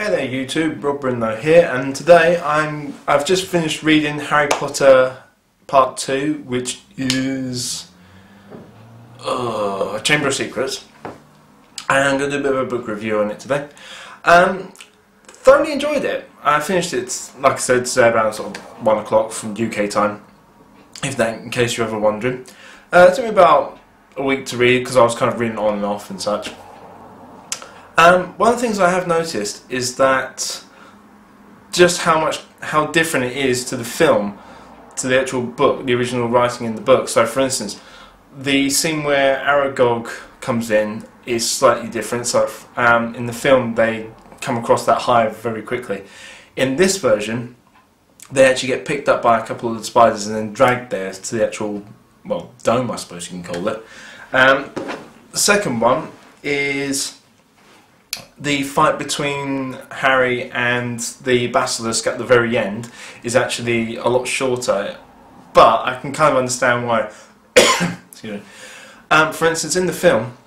Hey there YouTube, Rob Brindlow here, and today I've just finished reading Harry Potter Part 2, which is Chamber of Secrets, and I'm going to do a bit of a book review on it today. Thoroughly enjoyed it. I finished it, like I said, today around sort of 1 o'clock from UK time, if that, in case you're ever wondering. It took me about a week to read because I was kind of reading on and off and such. One of the things I have noticed is that just how different it is to the film, to the actual book, the original writing in the book. So for instance, the scene where Aragog comes in is slightly different. So in the film they come across that hive very quickly. In this version they actually get picked up by a couple of the spiders and then dragged there to the actual, well, dome, I suppose you can call it. The second one is the fight between Harry and the basilisk at the very end is actually a lot shorter, but I can kind of understand why. Excuse me. For instance, in the film,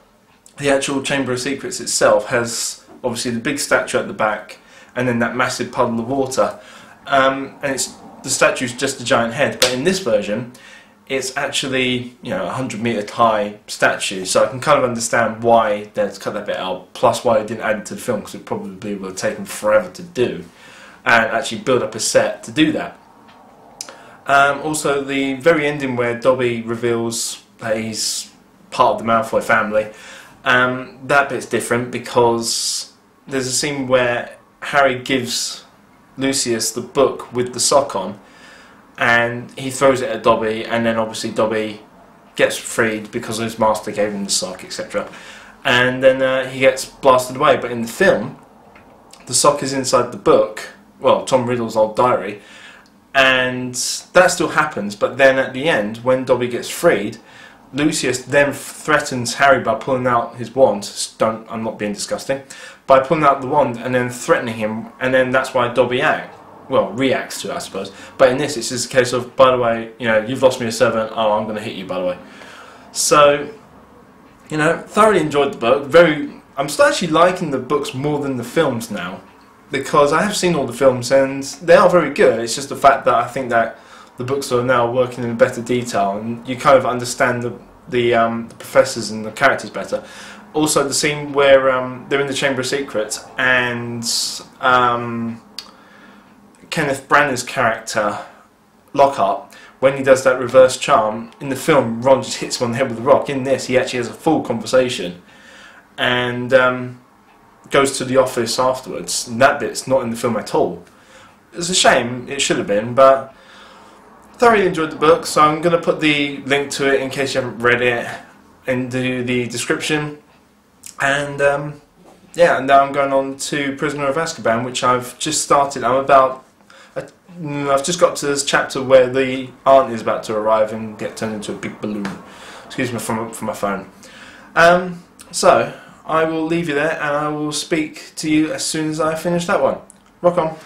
the actual Chamber of Secrets itself has obviously the big statue at the back and then that massive puddle of water, and the statue's just a giant head, but in this version it's actually, you know, a 100-metre high statue, so I can kind of understand why they had to cut that bit out, plus why they didn't add it to the film, because it probably would have taken forever to do, and actually build up a set to do that. Also, the very ending where Dobby reveals that he's part of the Malfoy family, that bit's different because there's a scene where Harry gives Lucius the book with the sock on, and he throws it at Dobby, and then obviously Dobby gets freed because his master gave him the sock, etc. And then he gets blasted away. But in the film, the sock is inside the book, well, Tom Riddle's old diary, and that still happens. But then at the end, when Dobby gets freed, Lucius then threatens Harry by pulling out his wand. I'm not being disgusting. By pulling out the wand and then threatening him, and then that's why Dobby reacts to it, I suppose. But in this, it's just a case of, by the way, you know, you've lost me a servant, oh, I'm going to hit you, by the way. So, you know, thoroughly enjoyed the book. I'm still actually liking the books more than the films now, because I have seen all the films and they are very good. It's just the fact that I think that the books are now working in better detail, and you kind of understand the professors and the characters better. Also, the scene where they're in the Chamber of Secrets and Kenneth Branagh's character, Lockhart, when he does that reverse charm, in the film Ron just hits him on the head with a rock. In this, he actually has a full conversation and goes to the office afterwards, and that bit's not in the film at all. It's a shame, it should have been, but thoroughly enjoyed the book, so I'm going to put the link to it in case you haven't read it into the description. And yeah, and now I'm going on to Prisoner of Azkaban, which I've just started. I've just got to this chapter where the aunt is about to arrive and get turned into a big balloon. Excuse me from my phone. So, I will leave you there and I will speak to you as soon as I finish that one. Rock on.